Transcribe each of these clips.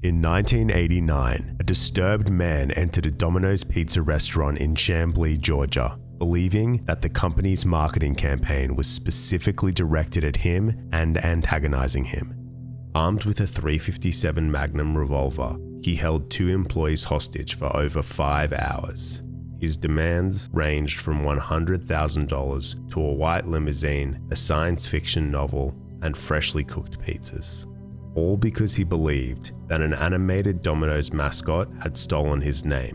In 1989, a disturbed man entered a Domino's pizza restaurant in Chamblee, Georgia, believing that the company's marketing campaign was specifically directed at him and antagonizing him. Armed with a .357 Magnum revolver, he held 2 employees hostage for over 5 hours. His demands ranged from $100,000 to a white limousine, a science fiction novel, and freshly cooked pizzas. All because he believed that an animated Domino's mascot had stolen his name.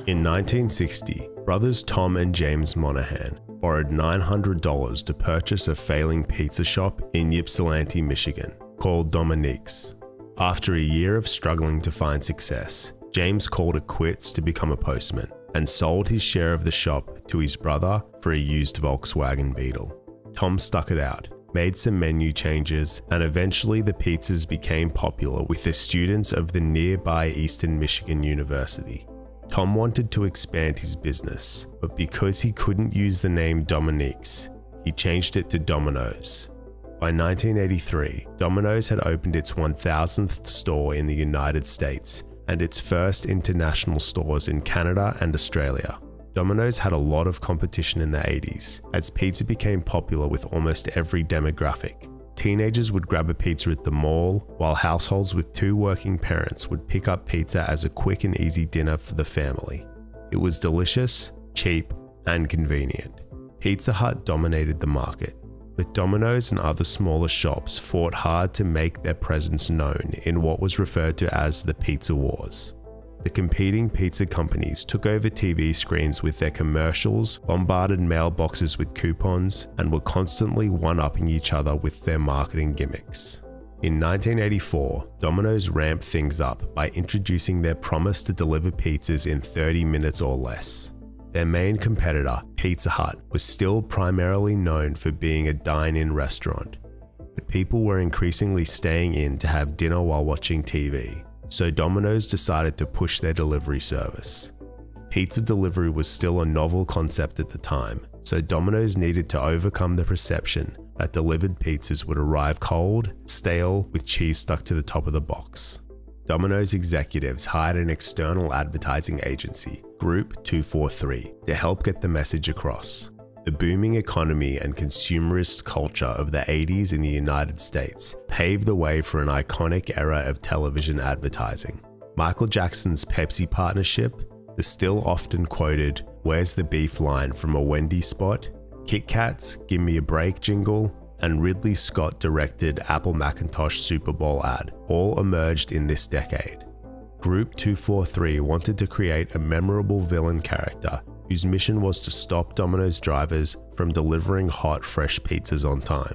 In 1960, brothers Tom and James Monahan borrowed $900 to purchase a failing pizza shop in Ypsilanti, Michigan, called Dominique's. After a year of struggling to find success, James called it quits to become a postman and sold his share of the shop to his brother for a used Volkswagen Beetle. Tom stuck it out, made some menu changes, and eventually the pizzas became popular with the students of the nearby Eastern Michigan University. Tom wanted to expand his business, but because he couldn't use the name Dominique's, he changed it to Domino's. By 1983, Domino's had opened its 1,000th store in the United States and its first international stores in Canada and Australia. Domino's had a lot of competition in the 80s, as pizza became popular with almost every demographic. Teenagers would grab a pizza at the mall, while households with 2 working parents would pick up pizza as a quick and easy dinner for the family. It was delicious, cheap, and convenient. Pizza Hut dominated the market, but Domino's and other smaller shops fought hard to make their presence known in what was referred to as the Pizza Wars. The competing pizza companies took over TV screens with their commercials, bombarded mailboxes with coupons, and were constantly one-upping each other with their marketing gimmicks. In 1984, Domino's ramped things up by introducing their promise to deliver pizzas in 30 minutes or less. Their main competitor, Pizza Hut, was still primarily known for being a dine-in restaurant, but people were increasingly staying in to have dinner while watching TV. So Domino's decided to push their delivery service. Pizza delivery was still a novel concept at the time, so Domino's needed to overcome the perception that delivered pizzas would arrive cold, stale, with cheese stuck to the top of the box. Domino's executives hired an external advertising agency, Group 243, to help get the message across. The booming economy and consumerist culture of the 80s in the United States paved the way for an iconic era of television advertising. Michael Jackson's Pepsi partnership, the still often quoted "Where's the beef" line from a Wendy's spot, Kit Kat's "Give Me a Break" jingle, and Ridley Scott directed Apple Macintosh Super Bowl ad all emerged in this decade. Group 243 wanted to create a memorable villain character whose mission was to stop Domino's drivers from delivering hot, fresh pizzas on time.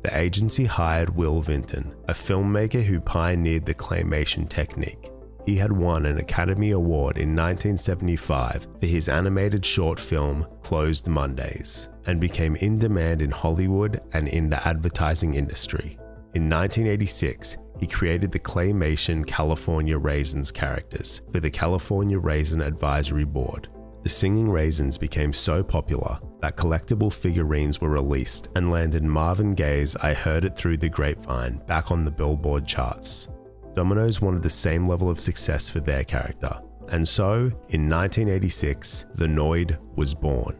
The agency hired Will Vinton, a filmmaker who pioneered the claymation technique. He had won an Academy Award in 1975 for his animated short film Closed Mondays, and became in demand in Hollywood and in the advertising industry. In 1986, he created the claymation California Raisins characters for the California Raisin Advisory Board. The singing raisins became so popular that collectible figurines were released and landed Marvin Gaye's "I Heard It Through the Grapevine" back on the Billboard charts. Domino's wanted the same level of success for their character, and so, in 1986, the Noid was born.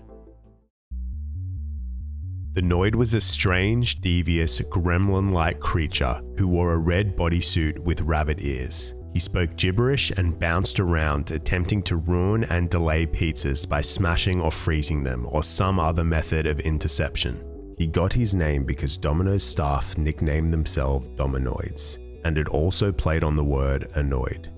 The Noid was a strange, devious, gremlin-like creature who wore a red bodysuit with rabbit ears. He spoke gibberish and bounced around, attempting to ruin and delay pizzas by smashing or freezing them, or some other method of interception. He got his name because Domino's staff nicknamed themselves Dominoids, and it also played on the word annoyed.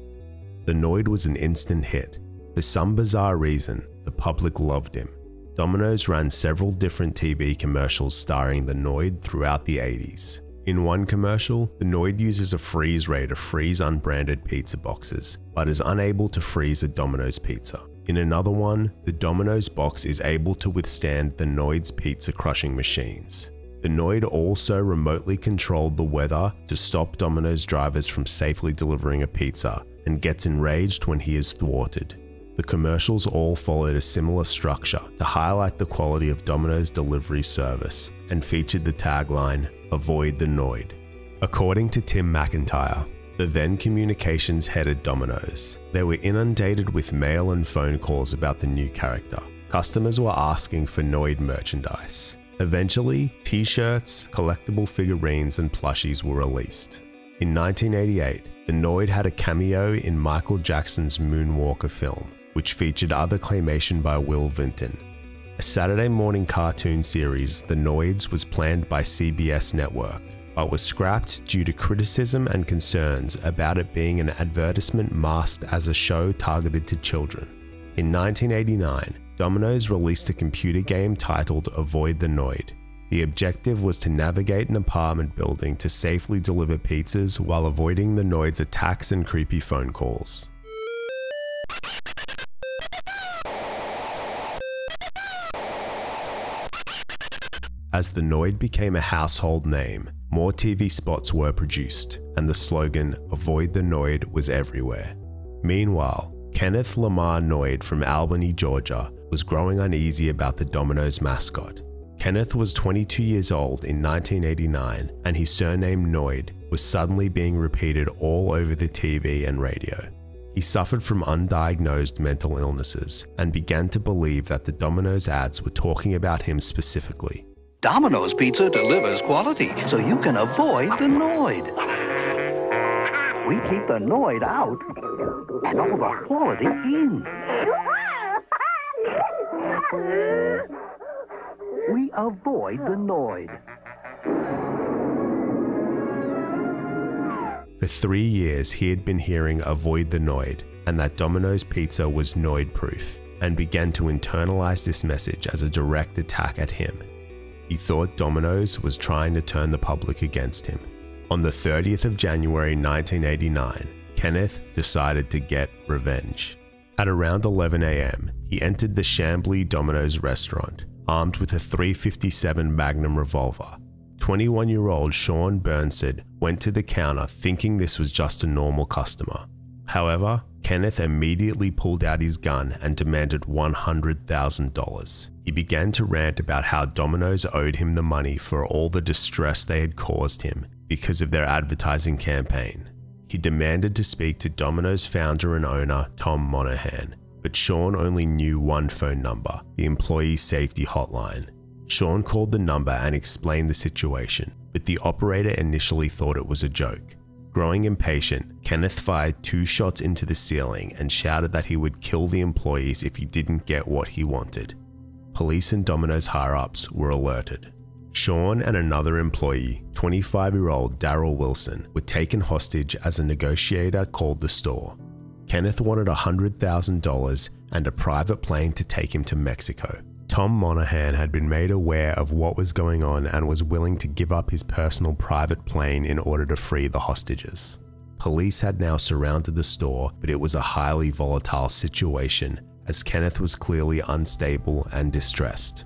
The Noid was an instant hit. For some bizarre reason, the public loved him. Domino's ran several different TV commercials starring the Noid throughout the 80s. In one commercial, the Noid uses a freeze ray to freeze unbranded pizza boxes, but is unable to freeze a Domino's pizza. In another one, the Domino's box is able to withstand the Noid's pizza crushing machines. The Noid also remotely controlled the weather to stop Domino's drivers from safely delivering a pizza, and gets enraged when he is thwarted. The commercials all followed a similar structure to highlight the quality of Domino's delivery service, and featured the tagline, "Avoid the Noid." According to Tim McIntyre, the then communications head at Domino's, they were inundated with mail and phone calls about the new character. Customers were asking for Noid merchandise. Eventually, t-shirts, collectible figurines, and plushies were released. In 1988, the Noid had a cameo in Michael Jackson's Moonwalker film, which featured other claymation by Will Vinton. A Saturday morning cartoon series, The Noids, was planned by CBS Network, but was scrapped due to criticism and concerns about it being an advertisement masked as a show targeted to children. In 1989, Domino's released a computer game titled Avoid the Noid. The objective was to navigate an apartment building to safely deliver pizzas while avoiding the Noid's attacks and creepy phone calls. As the Noid became a household name, more TV spots were produced, and the slogan, "Avoid the Noid," was everywhere. Meanwhile, Kenneth Lamar Noid from Albany, Georgia, was growing uneasy about the Domino's mascot. Kenneth was 22 years old in 1989, and his surname Noid was suddenly being repeated all over the TV and radio. He suffered from undiagnosed mental illnesses and began to believe that the Domino's ads were talking about him specifically. Domino's Pizza delivers quality, so you can avoid the Noid. We keep the Noid out and all the quality in. We avoid the Noid. For 3 years, he had been hearing "Avoid the Noid" and that Domino's Pizza was Noid-proof, and began to internalize this message as a direct attack at him. He thought Domino's was trying to turn the public against him. On the 30th of January 1989, Kenneth decided to get revenge. At around 11 a.m., he entered the Chambly Domino's restaurant, armed with a .357 Magnum revolver. 21-year-old Sean Burnside went to the counter thinking this was just a normal customer. However, Kenneth immediately pulled out his gun and demanded $100,000. He began to rant about how Domino's owed him the money for all the distress they had caused him because of their advertising campaign. He demanded to speak to Domino's founder and owner, Tom Monahan, but Sean only knew one phone number, the employee safety hotline. Sean called the number and explained the situation, but the operator initially thought it was a joke. Growing impatient, Kenneth fired 2 shots into the ceiling and shouted that he would kill the employees if he didn't get what he wanted. Police and Domino's higher-ups were alerted. Sean and another employee, 25-year-old Daryl Wilson, were taken hostage as a negotiator called the store. Kenneth wanted $100,000 and a private plane to take him to Mexico. Tom Monahan had been made aware of what was going on and was willing to give up his personal private plane in order to free the hostages. Police had now surrounded the store, but it was a highly volatile situation as Kenneth was clearly unstable and distressed.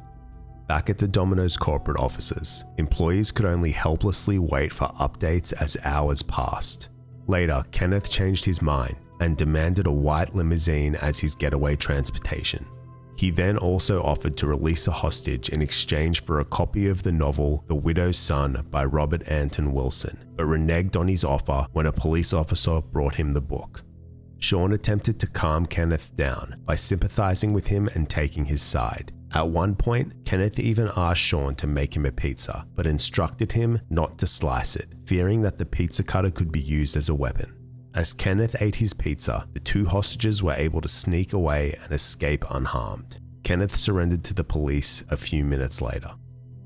Back at the Domino's corporate offices, employees could only helplessly wait for updates as hours passed. Later, Kenneth changed his mind and demanded a white limousine as his getaway transportation. He then also offered to release a hostage in exchange for a copy of the novel The Widow's Son by Robert Anton Wilson, but reneged on his offer when a police officer brought him the book. Sean attempted to calm Kenneth down by sympathizing with him and taking his side. At one point, Kenneth even asked Sean to make him a pizza, but instructed him not to slice it, fearing that the pizza cutter could be used as a weapon. As Kenneth ate his pizza, the 2 hostages were able to sneak away and escape unharmed. Kenneth surrendered to the police a few minutes later.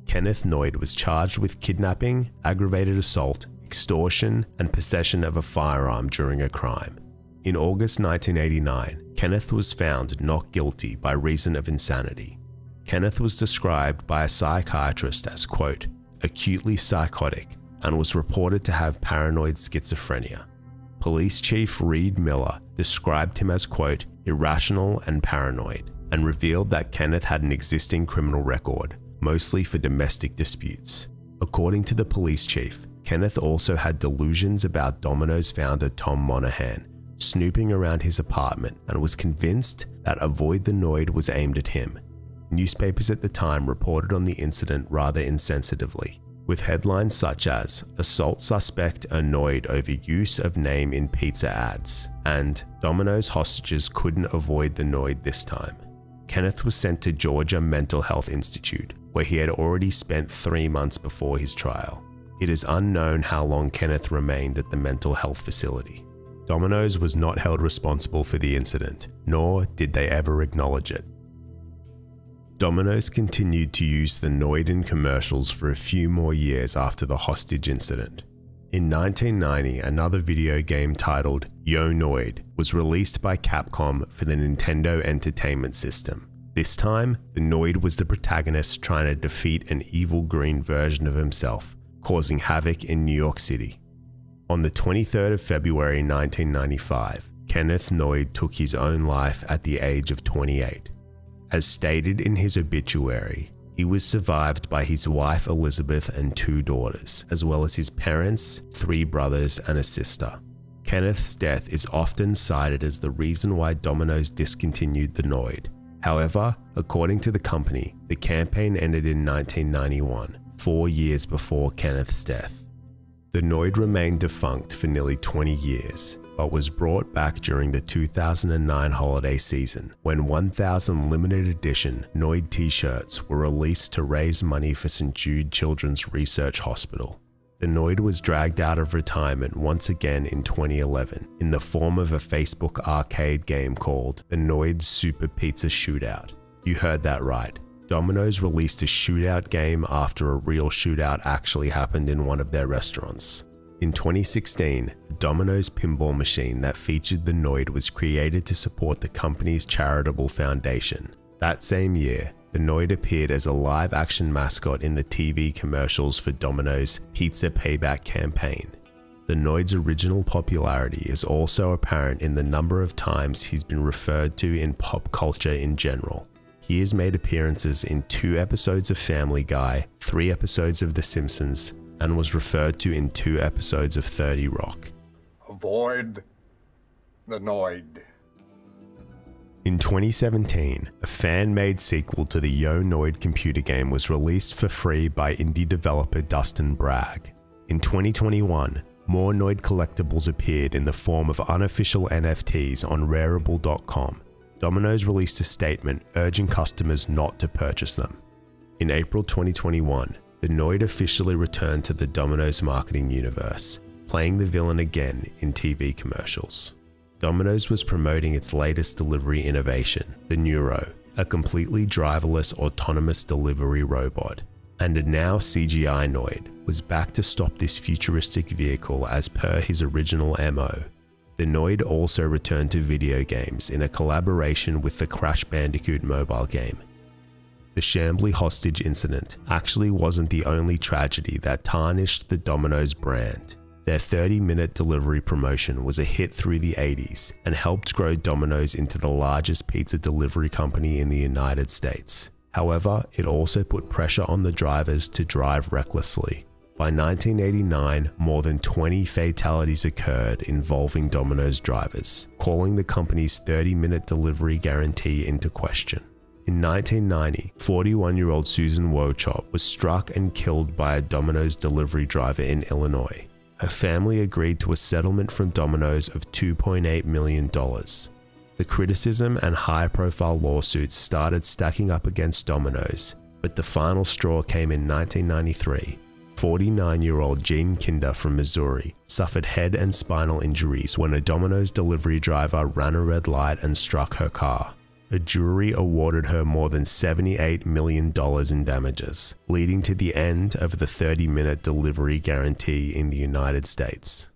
Kenneth Noid was charged with kidnapping, aggravated assault, extortion, and possession of a firearm during a crime. In August 1989, Kenneth was found not guilty by reason of insanity. Kenneth was described by a psychiatrist as, quote, acutely psychotic, and was reported to have paranoid schizophrenia. Police Chief Reed Miller described him as, quote, irrational and paranoid, and revealed that Kenneth had an existing criminal record, mostly for domestic disputes. According to the police chief, Kenneth also had delusions about Domino's founder Tom Monahan, snooping around his apartment, and was convinced that Avoid the Noid was aimed at him. Newspapers at the time reported on the incident rather insensitively. with headlines such as "Assault Suspect Annoyed Over Use of Name in Pizza Ads" and "Domino's hostages couldn't avoid the Noid this time." Kenneth was sent to Georgia Mental Health Institute, where he had already spent 3 months before his trial. It is unknown how long Kenneth remained at the mental health facility. Domino's was not held responsible for the incident, nor did they ever acknowledge it. Domino's continued to use the Noid in commercials for a few more years after the hostage incident. In 1990, another video game titled Yo Noid was released by Capcom for the Nintendo Entertainment System. This time, the Noid was the protagonist trying to defeat an evil green version of himself, causing havoc in New York City. On the 23rd of February 1995, Kenneth Noid took his own life at the age of 28. As stated in his obituary, he was survived by his wife Elizabeth and 2 daughters, as well as his parents, 3 brothers, and a sister. Kenneth's death is often cited as the reason why Domino's discontinued the Noid. However, according to the company, the campaign ended in 1991, 4 years before Kenneth's death. The Noid remained defunct for nearly 20 years, but was brought back during the 2009 holiday season when 1,000 limited edition Noid t-shirts were released to raise money for St. Jude Children's Research Hospital. The Noid was dragged out of retirement once again in 2011 in the form of a Facebook arcade game called the Noid Super Pizza Shootout. You heard that right. Domino's released a shootout game after a real shootout actually happened in one of their restaurants. In 2016, the Domino's pinball machine that featured the Noid was created to support the company's charitable foundation. That same year, the Noid appeared as a live-action mascot in the TV commercials for Domino's Pizza Payback campaign. The Noid's original popularity is also apparent in the number of times he's been referred to in pop culture in general. He has made appearances in 2 episodes of Family Guy, 3 episodes of The Simpsons, and was referred to in 2 episodes of 30 Rock. Avoid the Noid. In 2017, a fan-made sequel to the Yo Noid computer game was released for free by indie developer Dustin Bragg. In 2021, more Noid collectibles appeared in the form of unofficial NFTs on Rarible.com. Domino's released a statement urging customers not to purchase them. In April 2021, the Noid officially returned to the Domino's marketing universe, playing the villain again in TV commercials. Domino's was promoting its latest delivery innovation, the Neuro, a completely driverless autonomous delivery robot, and a now CGI Noid was back to stop this futuristic vehicle as per his original MO. The Noid also returned to video games in a collaboration with the Crash Bandicoot mobile game. The Chambly hostage incident actually wasn't the only tragedy that tarnished the Domino's brand. Their 30-minute delivery promotion was a hit through the 80s and helped grow Domino's into the largest pizza delivery company in the United States. However, it also put pressure on the drivers to drive recklessly. By 1989, more than 20 fatalities occurred involving Domino's drivers, calling the company's 30-minute delivery guarantee into question. In 1990, 41-year-old Susan Wochop was struck and killed by a Domino's delivery driver in Illinois. Her family agreed to a settlement from Domino's of $2.8 million. The criticism and high-profile lawsuits started stacking up against Domino's, but the final straw came in 1993. 49-year-old Jean Kinder from Missouri suffered head and spinal injuries when a Domino's delivery driver ran a red light and struck her car. A jury awarded her more than $78 million in damages, leading to the end of the 30-minute delivery guarantee in the United States.